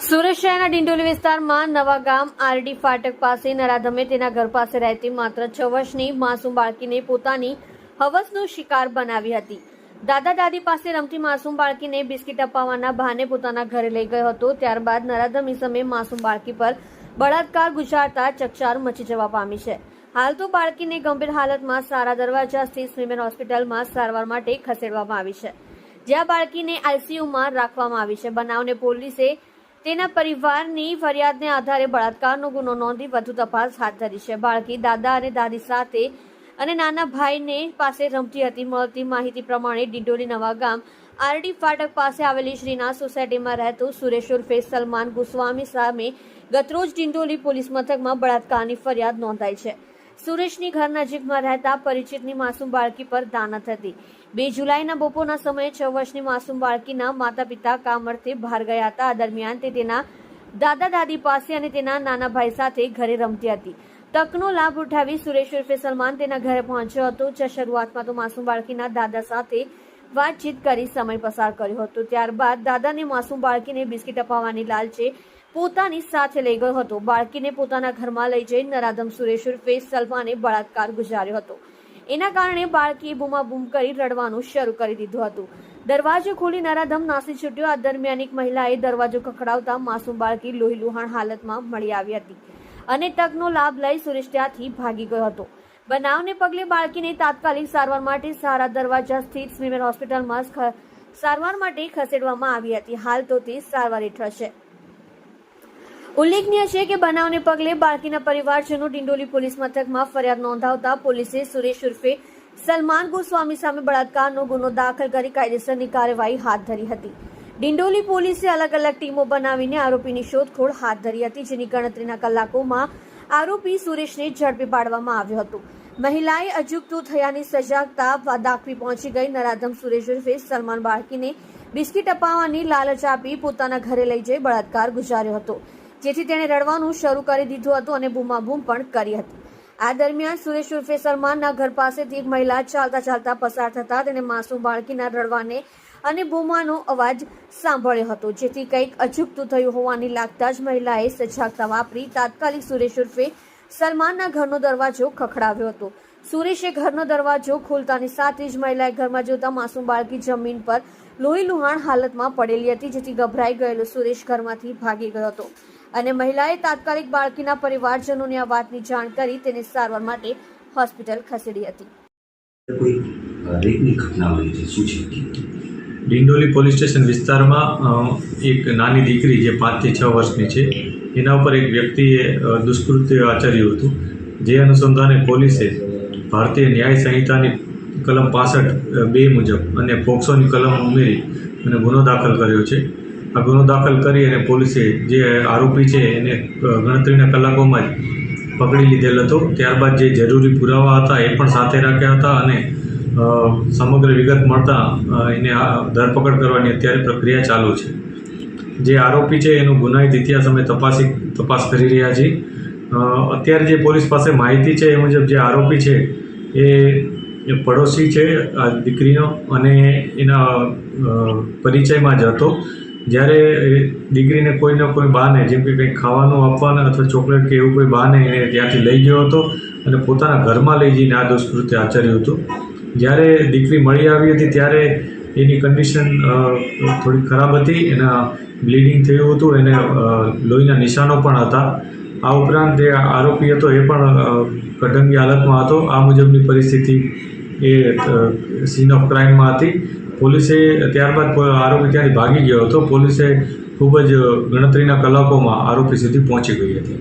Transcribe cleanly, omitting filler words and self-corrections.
સુરત શહેરના ડિંડોલી વિસ્તારમાં નવા ગામ આરડી ફાટક પાસે નરાધમે તેના ઘર પાસે રહેતી માત્ર 6 વર્ષની માસૂમ બાળકીને પોતાની હવસનો શિકાર બનાવી હતી. દાદા દાદી પાસે રમતી માસૂમ બાળકીને બિસ્કિટ અપાવવાના બહાને પોતાના ઘરે લઈ ગયો હતો. ત્યારબાદ નરાધમ ઈસમે માસૂમ બાળકી પર બળાત્કાર ગુજારતા ચકચાર મચી જવા પામી છે. હાલ તો બાળકીને ગંભીર હાલતમાં સારા દરવાજા સ્થિત સ્વીમેન હોસ્પિટલમાં સારવાર માટે ખસેડવામાં આવી છે, જ્યાં બાળકીને આઈસીયુમાં રાખવામાં આવી છે. બનાવને પોલીસે તેના પરિવારની ફરિયાદને આધારે બળાત્કારનો ગુનો નોંધી વધુ તપાસ હાથ ધરી છે. બાળકી દાદા અને દાદી સાથે અને નાના ભાઈને પાસે રમતી હતી. મળતી માહિતી પ્રમાણે ડિંડોલી નવા ગામ આરડી ફાટક પાસે આવેલી શ્રીનાથ સોસાયટીમાં રહેતો સુરેશ ઉર્ફે સલમાન ગોસ્વામી સામે ગતરોજ ડિંડોલી પોલીસ મથકમાં બળાત્કારની ફરિયાદ નોંધાઈ છે. સુરેશની ઘર નજીકમાં રહેતા પરિચિતની માસૂમ બાળકી પર દાનત હતી. 2 જુલાઈના બપોરના સમયે 6 વર્ષની માસૂમ બાળકીના માતા પિતા કામ અર્થે બહાર ગયા હતા. આ દરમિયાન તે તેના દાદા દાદી પાસે અને તેના નાના ભાઈ સાથે ઘરે રમતી હતી. તકનો લાભ ઉઠાવી સુરેશ ઉર્ફે સલમાન તેના ઘરે પહોંચ્યો હતો. શરૂઆતમાં તો માસૂમ બાળકીના દાદા સાથે વાતચીત કરી સમય પસાર કર્યો હતો. ત્યારબાદ દાદાને માસૂમ બાળકીને બિસ્કિટ અપાવવાની લાલચે પોતાની સાથે લઈ ગયો હતો. બાળકીને પોતાના ઘરમાં લઈ જઈ નરાધમ સુરેશ ઉર્ફે સલમાને બળાત્કાર ગુજાર્યો હતો. એના કારણે બાળકીએ બૂમાબૂમ કરી રડવાનું શરૂ કરી દીધું હતું. દરવાજો ખોલી નરાધમ નાસી છૂટ્યો. આ દરમિયાન એક મહિલાએ દરવાજો ખખડાવતા માસૂમ બાળકી લોહીલુહાણ હાલતમાં મળી આવી હતી અને તકનો લાભ લઈ સુરેશ ત્યાંથી ભાગી ગયો હતો. બનાવને પગલે બાળકીને તાત્કાલિક સારવાર માટે સારા દરવાજા સ્થિત સ્વીમેન હોસ્પિટલમાં સારવાર માટે ખસેડવામાં આવી હતી. હાલ તો તે સારવાર હેઠળ છે. ઉલ્લેખનીય છે કે બનાવને પગલે બાળકીના પરિવારજનો ડિંડોલી પોલીસ મથકમાં ફરિયાદ નોંધાવતા પોલીસે સુરેશ ઉર્ફે સલમાન ગોસ્વામી સામે બળાત્કારનો ગુનો દાખલ કરી કાયદેસરની કાર્યવાહી હાથ ધરી હતી. ડિંડોલી પોલીસે અલગ અલગ ટીમો બનાવીને આરોપીની શોધખોળ હાથ ધરી હતી, જેની ગણતરીના કલાકોમાં આરોપી સુરેશને ઝડપી પાડવામાં આવ્યો હતો. મહિલાએ અજુગતું થયાની સજાગતા દાખવી પહોંચી ગઈ. નરાધમ સુરેશ ઉર્ફે સલમાન બાળકીને બિસ્કિટ અપાવવાની લાલચ આપી પોતાના ઘરે લઈ જઈ બળાત્કાર ગુજાર્યો હતો, જેથી તેણે રડવાનું શરૂ કરી દીધું હતું અને બૂમાબૂમ પણ કરી હતી. આ દરમિયાન સુરેશ ઉર્ફે સલમાનના ઘર પાસેથી એક મહિલા ચાલતા ચાલતા પસાર થતા તેણે માસૂમ બાળકીના રડવાને અને બૂમાનો અવાજ સાંભળ્યો હતો, જેથી કંઈક અજુગતું થયું હોવાની લાગતા જ મહિલાએ સજાગતા વાપરી તાત્કાલિક સુરેશ ઉર્ફે સલમાનના ઘરનો દરવાજો ખખડાવ્યો હતો. સુરેશે ઘરનો દરવાજો ખોલતાની સાથે જ મહિલાએ ઘરમાં જોતા માસૂમ બાળકી જમીન પર લોહીલુહાણ હાલતમાં પડેલી હતી, જેથી ગભરાઈ ગયેલો સુરેશ ઘરમાંથી ભાગી ગયો હતો અને મહિલાએ તાત્કાલિક બાળકીના પરિવારજનોને આ વાતની જાણ કરી તેને સારવાર માટે હોસ્પિટલ ખસેડી હતી. ડિંડોલી પોલીસ સ્ટેશન વિસ્તારમાં એક નાની દીકરી જે 5 થી 6 વર્ષની છે, એના ઉપર એક વ્યક્તિએ દુષ્કૃત્ય આચર્યું હતું. જે અનુસંધાને પોલીસે ભારતીય ન્યાય સંહિતાની કલમ 65(2) મુજબ અને પોક્સોની કલમ ઉમેરી અને ગુનો દાખલ કર્યો છે. આ ગુનો દાખલ કરી અને પોલીસે જે આરોપી છે એને ગણતરીના કલાકોમાં જ પકડી લીધેલ હતો. ત્યારબાદ જે જરૂરી પુરાવા હતા એ પણ સાથે રાખ્યા હતા અને સમગ્ર વિગત મળતા એને ધરપકડ કરવાની અત્યારે પ્રક્રિયા ચાલુ છે. જે આરોપી છે એનું ગુનાહિત ઇતિહાસ અમે તપાસ કરી રહ્યા છીએ. અત્યારે જે પોલીસ પાસે માહિતી છે એ મુજબ જે આરોપી છે એ પડોશી છે આ દીકરીનો અને એના પરિચયમાં જ હતો. જ્યારે દીકરીને કોઈને કોઈ બહાને જેમ કે કંઈક ખાવાનું આપવાના અથવા ચોકલેટ કે એવું કોઈ બહાને એને ત્યાંથી લઈ ગયો હતો અને પોતાના ઘરમાં લઈ જઈને આ દુષ્કૃત્ય આચર્યું હતું. જ્યારે દીકરી મળી આવી હતી ત્યારે એની કન્ડિશન થોડી ખરાબ હતી. એના બ્લીડિંગ થયું હતું, એને લોહીના નિશાનો પણ હતા. આ ઉપરાંત જે આરોપી હતો એ પણ કઢંગી હાલતમાં હતો. આ મુજબની પરિસ્થિતિ એ સીન ઓફ ક્રાઇમમાં હતી. પોલીસે ત્યારબાદ આરોપી ત્યાંથી ભાગી ગયો હતો. પોલીસે ખૂબ જ ગણતરીના કલાકોમાં આરોપી સુધી પહોંચી ગઈ હતી.